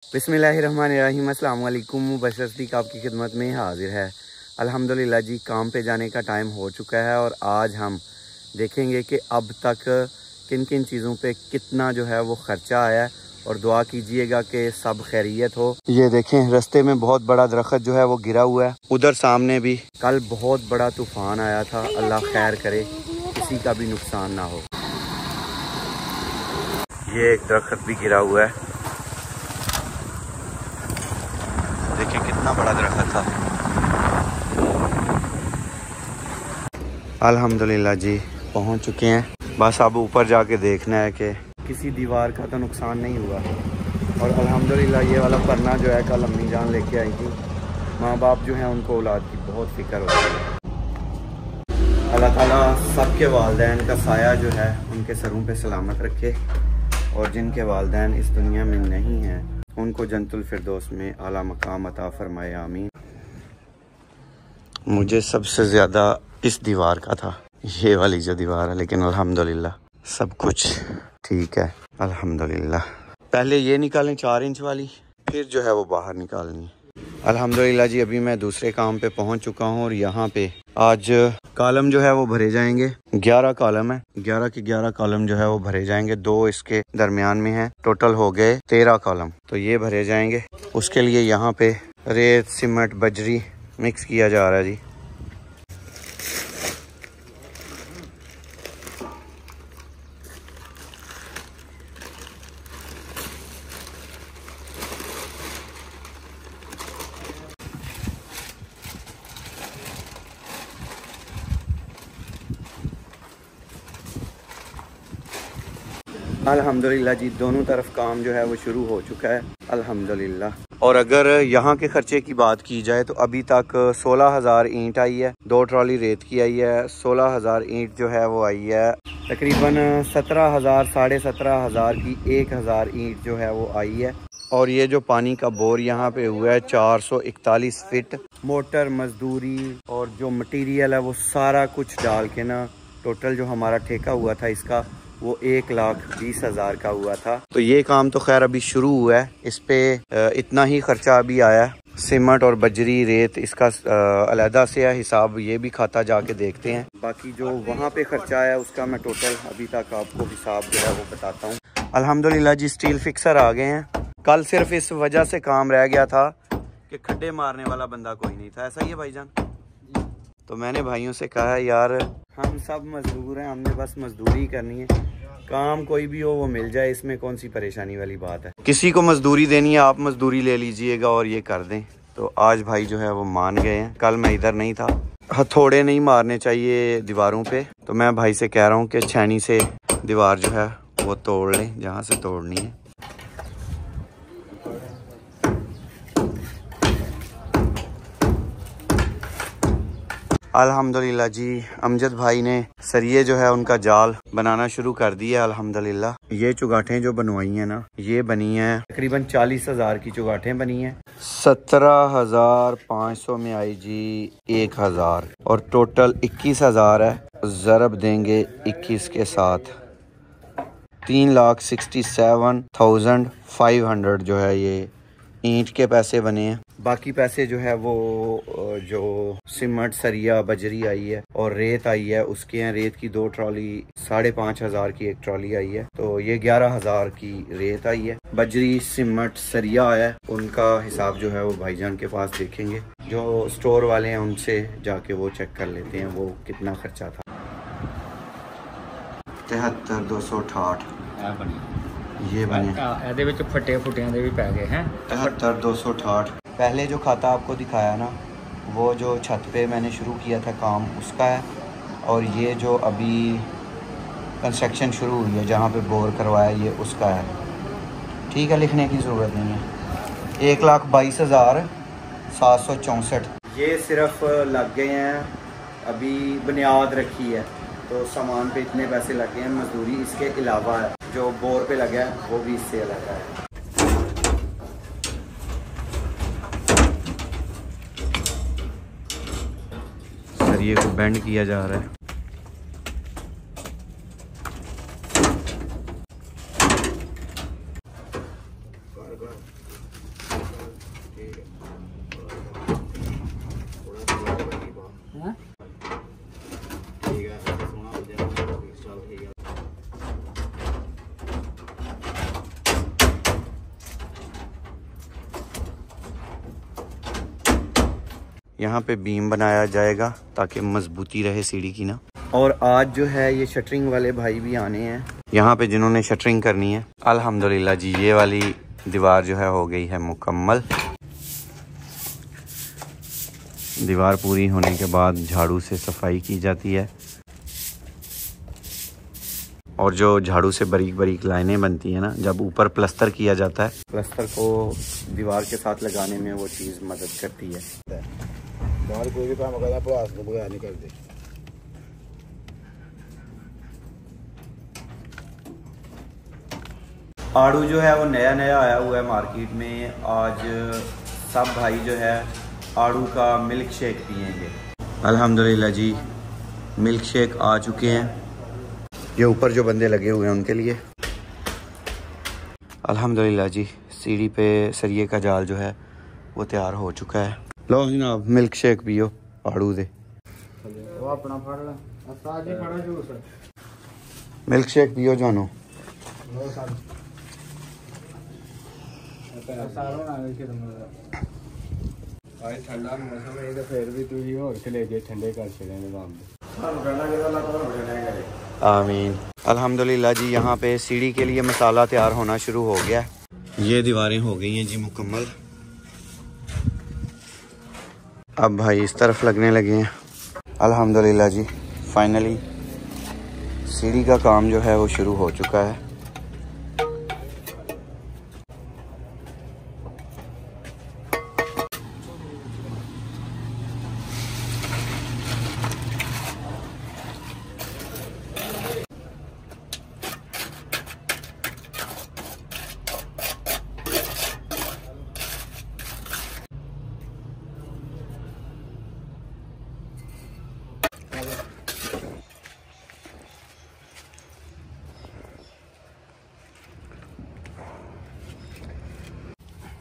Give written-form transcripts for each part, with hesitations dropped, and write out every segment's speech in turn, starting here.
बिस्मिल्लाहिर्रहमानिर्रहीम। अस्सलाम वालेकुम। मुबशर सिद्दीक आपकी खिदमत में हाजिर है। अल्हम्दुलिल्लाह जी, काम पे जाने का टाइम हो चुका है और आज हम देखेंगे कि अब तक किन किन चीज़ों पे कितना जो है वो ख़र्चा आया है और दुआ कीजिएगा कि सब खैरियत हो। ये देखें, रास्ते में बहुत बड़ा दरख्त जो है वो गिरा हुआ है। उधर सामने भी कल बहुत बड़ा तूफ़ान आया था, अल्लाह खैर करे किसी का भी नुकसान ना हो। ये एक दरख्त भी गिरा हुआ है, देखिए कितना बड़ा दरख्त था। अल्हम्दुलिल्लाह जी पहुंच चुके हैं। बस अब ऊपर जाके देखना है कि किसी दीवार का तो नुकसान नहीं हुआ। और अल्हम्दुलिल्लाह ये वाला पन्ना जो है कल अम्मी जान लेके आई थी। माँ बाप जो हैं उनको औलाद की बहुत फ़िक्र होती है। अल्लाह ताला सबके वालिदैन का साया जो है उनके सरों पे सलामत रखे और जिनके वालिदैन इस दुनिया में नहीं हैं उनको जन्नतुल फिरदौस में आला मकाम अता फरमाए, आमीन। मुझे सबसे ज़्यादा इस दीवार का था, ये वाली जो दीवार है, लेकिन अल्हम्दुलिल्लाह सब कुछ ठीक है अल्हम्दुलिल्लाह। पहले ये निकालें 4 इंच वाली, फिर जो है वो बाहर निकालनी है। अल्हम्दुलिल्लाह जी, अभी मैं दूसरे काम पे पहुंच चुका हूं और यहाँ पे आज कॉलम जो है वो भरे जाएंगे। 11 कॉलम है, 11 के 11 कॉलम जो है वो भरे जाएंगे। 2 इसके दरमियान में है, टोटल हो गए 13 कॉलम, तो ये भरे जाएंगे। उसके लिए यहाँ पे रेत, सीमेंट, बजरी मिक्स किया जा रहा है जी। अल्हम्दुलिल्लाह जी, दोनों तरफ काम जो है वो शुरू हो चुका है अल्हम्दुलिल्लाह। और अगर यहाँ के खर्चे की बात की जाए तो अभी तक 16,000 ईंट आई है, 2 ट्रॉली रेत की आई है, 16,000 ईंट जो है वो आई है, तकरीबन 17,000 साढ़े 17,000 की 1,000 ईंट जो है वो आई है। और ये जो पानी का बोर यहाँ पे हुआ है 441 फिट, मोटर, मजदूरी और जो मटीरियल है वो सारा कुछ डाल के ना टोटल जो हमारा ठेका हुआ था इसका वो 1,20,000 का हुआ था। तो ये काम तो खैर अभी शुरू हुआ है, इस पे इतना ही खर्चा अभी आया है। सीमेंट और बजरी, रेत इसका अलहदा से है हिसाब, ये भी खाता जाके देखते हैं। बाकी जो वहाँ पे खर्चा आया उसका मैं टोटल अभी तक आपको हिसाब जो है वो बताता हूँ। अल्हम्दुलिल्लाह जी, स्टील फिक्सर आ गए हैं। कल सिर्फ इस वजह से काम रह गया था कि खड्डे मारने वाला बंदा कोई नहीं था। ऐसा ही है भाईजान? तो मैंने भाइयों से कहा यार हम सब मजदूर हैं, हमने बस मजदूरी करनी है, काम कोई भी हो वो मिल जाए, इसमें कौन सी परेशानी वाली बात है। किसी को मजदूरी देनी है आप मजदूरी ले लीजिएगा और ये कर दें। तो आज भाई जो है वो मान गए हैं। कल मैं इधर नहीं था। हथौड़े नहीं मारने चाहिए दीवारों पे, तो मैं भाई से कह रहा हूँ कि छेनी से दीवार जो है वो तोड़ लें जहाँ से तोड़नी है। अल्हम्दुलिल्लाह जी, अमजद भाई ने सरिये जो है उनका जाल बनाना शुरू कर दिया अल्हम्दुलिल्लाह। ये चुगाटें जो बनवाई हैं ना, ये बनी हैं तकरीबन 40,000 की चुगाटें बनी हैं। 17,500 में आई जी 1,000 और टोटल 21,000 है। ज़रब देंगे 21 के साथ 3,67,500 जो है ये ईंट के पैसे बने हैं। बाकी पैसे जो है वो जो सीमेंट, सरिया, बजरी आई है और रेत आई है उसके हैं। रेत की 2 ट्रॉली 5,500 की एक ट्रॉली आई है, तो ये 11,000 की रेत आई है। बजरी, सीमेंट, सरिया है, उनका हिसाब जो है वो भाईजान के पास देखेंगे। जो स्टोर वाले हैं उनसे जाके वो चेक कर लेते हैं वो कितना खर्चा था। 73,268 ये बने, फटे फुटियां भी पै गए हैं। 73,268 पहले जो खाता आपको दिखाया ना, वो जो छत पे मैंने शुरू किया था काम उसका है। और ये जो अभी कंस्ट्रक्शन शुरू हुई है जहाँ पे बोर करवाया ये उसका है। ठीक है, लिखने की ज़रूरत नहीं है। 1,22,764 ये सिर्फ लग गए हैं, अभी बुनियाद रखी है तो सामान पे इतने पैसे लग गए हैं। मजदूरी इसके अलावा है, जो बोर पे लगा है वो भी इससे अलग है। सरिये को बेंड किया जा रहा है। यहाँ पे बीम बनाया जाएगा ताकि मजबूती रहे सीढ़ी की ना। और आज जो है ये शटरिंग वाले भाई भी आने हैं यहाँ पे जिन्होंने शटरिंग करनी है। अल्हम्दुलिल्लाह जी ये वाली दीवार जो है हो गई है मुकम्मल। दीवार पूरी होने के बाद झाड़ू से सफाई की जाती है और जो झाड़ू से बारीक बारीक लाइनें बनती है ना, जब ऊपर प्लस्तर किया जाता है, प्लस्तर को दीवार के साथ लगाने में वो चीज़ मदद करती है। कोई भी काम करना प्रयास को बगैर नहीं करते। आड़ू जो है वो नया नया आया हुआ है मार्केट में। आज सब भाई जो है आड़ू का मिल्क शेक पियेंगे। अल्हम्दुलिल्लाह जी मिल्क शेक आ चुके हैं। ये ऊपर जो बंदे लगे हुए हैं उनके लिए। अल्हम्दुलिल्लाह जी सीढ़ी पे सरिये का जाल जो है वो तैयार हो चुका है। लो जनाब मिल्क शेक पियो आड़ू दे। मिल्क शेक पियो जानो। ठंडा मौसम है तो फिर भी तुझी होर चले गए ठंडे कर छड़े निजाम आमीन। अल्हम्दुलिल्लाह जी यहाँ पे सीढ़ी के लिए मसाला तैयार होना शुरू हो गया। ये दीवारें हो गई हैं जी मुकम्मल। अब भाई इस तरफ लगने लगे हैं। अल्हम्दुलिल्लाह जी फाइनली सीढ़ी का काम जो है वो शुरू हो चुका है।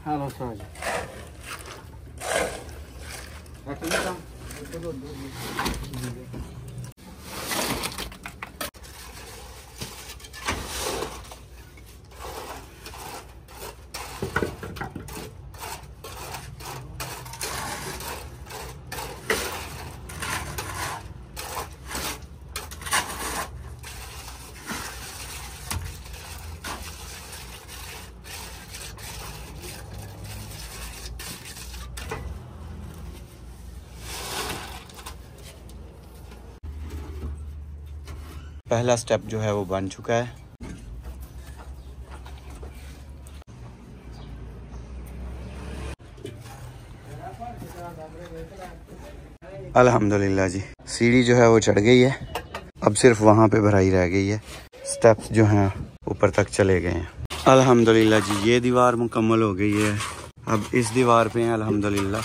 हेलो सर पहला स्टेप जो है वो बन चुका है। अल्हम्दुलिल्लाह जी सीढ़ी जो है वो चढ़ गई है। अब सिर्फ वहाँ पे भराई रह गई है। स्टेप्स जो हैं ऊपर तक चले गए हैं। अल्हम्दुलिल्लाह जी ये दीवार मुकम्मल हो गई है। अब इस दीवार पे हैं अल्हम्दुलिल्लाह।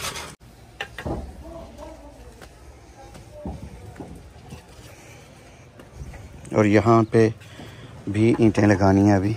और यहाँ पे भी ईंटें लगानी है अभी।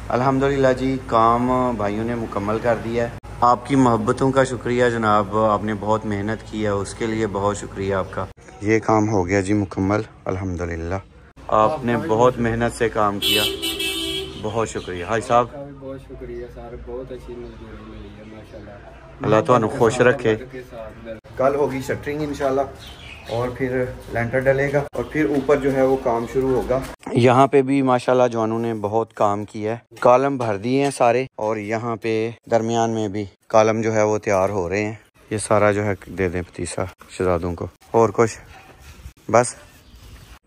अल्हम्दुलिल्लाह जी काम भाइयों ने मुकम्मल कर दिया है। आपकी मोहब्बतों का शुक्रिया जनाब, आपने बहुत मेहनत की है, उसके लिए बहुत शुक्रिया आपका। ये काम हो गया जी मुकम्मल अल्हम्दुलिल्लाह। आपने बहुत मेहनत से काम किया, बहुत शुक्रिया भाई साहब। बहुत शुक्रिया सर, बहुत अच्छी मजदूरी मिली है माशाल्लाह। अल्लाह तुहानू खुश रखे। कल होगी शटरिंग इंशाल्लाह और फिर लेंटर डलेगा और फिर ऊपर जो है वो काम शुरू होगा। यहाँ पे भी माशाल्लाह जवानों ने बहुत काम किया है। कॉलम भर दिए हैं सारे और यहाँ पे दरमियान में भी कॉलम जो है वो तैयार हो रहे हैं। ये सारा जो है दे दें पतीसा शहजादों को। और कुछ बस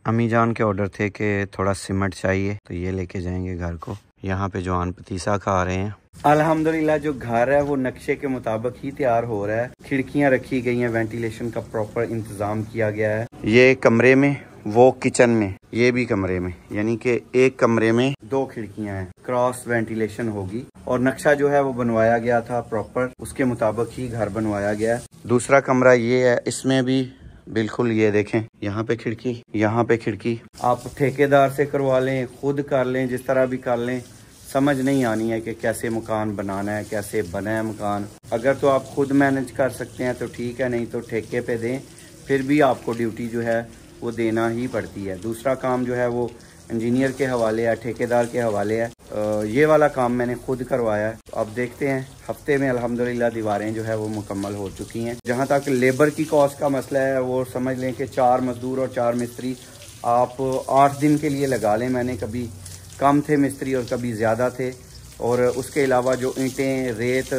अम्मी जान के ऑर्डर थे कि थोड़ा सीमेंट चाहिए तो ये लेके जाएंगे घर को। यहाँ पे जवान पतीसा खा रहे हैं। अल्हम्दुलिल्लाह जो घर है वो नक्शे के मुताबिक ही तैयार हो रहा है। खिड़कियाँ रखी गई हैं, वेंटिलेशन का प्रॉपर इंतजाम किया गया है। ये कमरे में वो किचन में, ये भी कमरे में, यानी कि एक कमरे में 2 खिड़कियां हैं, क्रॉस वेंटिलेशन होगी। और नक्शा जो है वो बनवाया गया था प्रॉपर, उसके मुताबिक ही घर बनवाया गया है। दूसरा कमरा ये है, इसमें भी बिल्कुल ये देखें, यहाँ पे खिड़की, यहाँ पे खिड़की। आप ठेकेदार से करवा लें, खुद कर लें, जिस तरह भी कर लें, समझ नहीं आनी है कि कैसे मकान बनाना है, कैसे बना है मकान। अगर तो आप खुद मैनेज कर सकते हैं तो ठीक है, नहीं तो ठेके पे दें, फिर भी आपको ड्यूटी जो है वो देना ही पड़ती है। दूसरा काम जो है वो इंजीनियर के हवाले है, ठेकेदार के हवाले है। ये वाला काम मैंने खुद करवाया है। अब देखते हैं, हफ्ते में अल्हम्दुलिल्लाह दीवारें जो है वो मुकम्मल हो चुकी हैं। जहाँ तक लेबर की कॉस्ट का मसला है, वो समझ लें कि 4 मजदूर और 4 मिस्त्री आप 8 दिन के लिए लगा लें। मैंने कभी कम थे मिस्त्री और कभी ज़्यादा थे। और उसके अलावा जो ईंटें, रेत,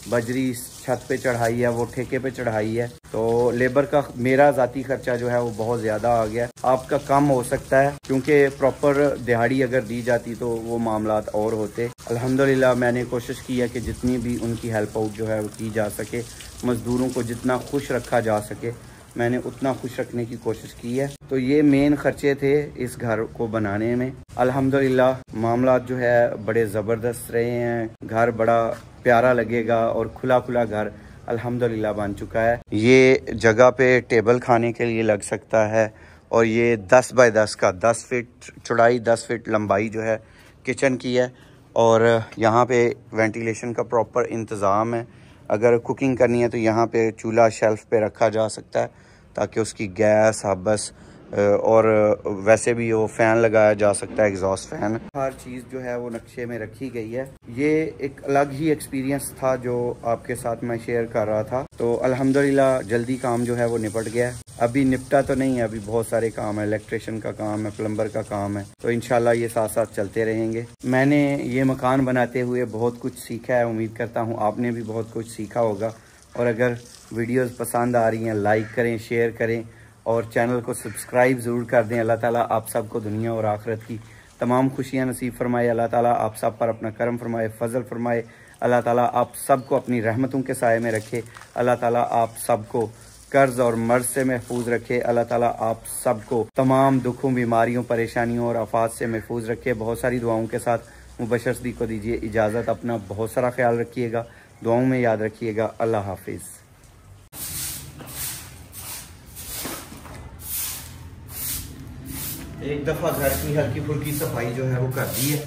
बजरी छत पे चढ़ाई है वो ठेके पे चढ़ाई है, तो लेबर का मेरा ज़ाती खर्चा जो है वो बहुत ज़्यादा आ गया। आपका कम हो सकता है, क्योंकि प्रॉपर दिहाड़ी अगर दी जाती तो वो मामलात और होते। अल्हम्दुलिल्लाह मैंने कोशिश की है कि जितनी भी उनकी हेल्प आउट जो है वो की जा सके, मज़दूरों को जितना खुश रखा जा सके मैंने उतना खुश रखने की कोशिश की है। तो ये मेन खर्चे थे इस घर को बनाने में। अल्हम्दुलिल्लाह मामलात जो है बड़े ज़बरदस्त रहे हैं। घर बड़ा प्यारा लगेगा और खुला खुला घर अल्हम्दुलिल्लाह बन चुका है। ये जगह पे टेबल खाने के लिए लग सकता है। और ये 10 बाय 10 का, 10 फीट चौड़ाई, 10 फीट लंबाई जो है किचन की है। और यहाँ पे वेंटिलेशन का प्रॉपर इंतज़ाम है। अगर कुकिंग करनी है तो यहाँ पे चूल्हा शेल्फ पे रखा जा सकता है ताकि उसकी गैस, हब्स और वैसे भी वो फ़ैन लगाया जा सकता है, एग्जॉस्ट फ़ैन। हर चीज़ जो है वो नक्शे में रखी गई है। ये एक अलग ही एक्सपीरियंस था जो आपके साथ मैं शेयर कर रहा था। तो अल्हम्दुलिल्लाह जल्दी काम जो है वो निपट गया है। अभी निपटा तो नहीं है, अभी बहुत सारे काम है, इलेक्ट्रिशियन का काम है, प्लम्बर का काम है, तो इंशाल्लाह ये साथ साथ चलते रहेंगे। मैंने ये मकान बनाते हुए बहुत कुछ सीखा है, उम्मीद करता हूँ आपने भी बहुत कुछ सीखा होगा। और अगर वीडियोस पसंद आ रही हैं, लाइक करें, शेयर करें और चैनल को सब्सक्राइब ज़रूर कर दें। अल्लाह ताला आप सबको दुनिया और आखिरत की तमाम खुशियाँ नसीब फरमाए। अल्लाह ताला आप सब पर अपना करम फरमाए, फजल फरमाए। अल्लाह ताला आप सबको अपनी रहमतों के साए में रखे। अल्लाह ताला आप सबको कर्ज और मर्ज से महफूज रखे। अल्लाह ताला आप सबको तमाम दुखों, बीमारियों, परेशानियों और आफात से महफूज रखे। बहुत सारी दुआओं के साथ मुबशर सदीक को दीजिए इजाज़त। अपना बहुत सारा ख्याल रखिएगा, दुआओं में याद रखिएगा। अल्लाह हाफिज़। एक दफ़ा घर की हल्की फुल्की सफाई जो है वो कर दी है।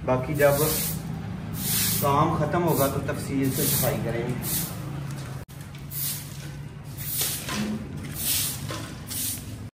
बाकी जब काम ख़त्म होगा तो तफसील से सफाई करेंगे।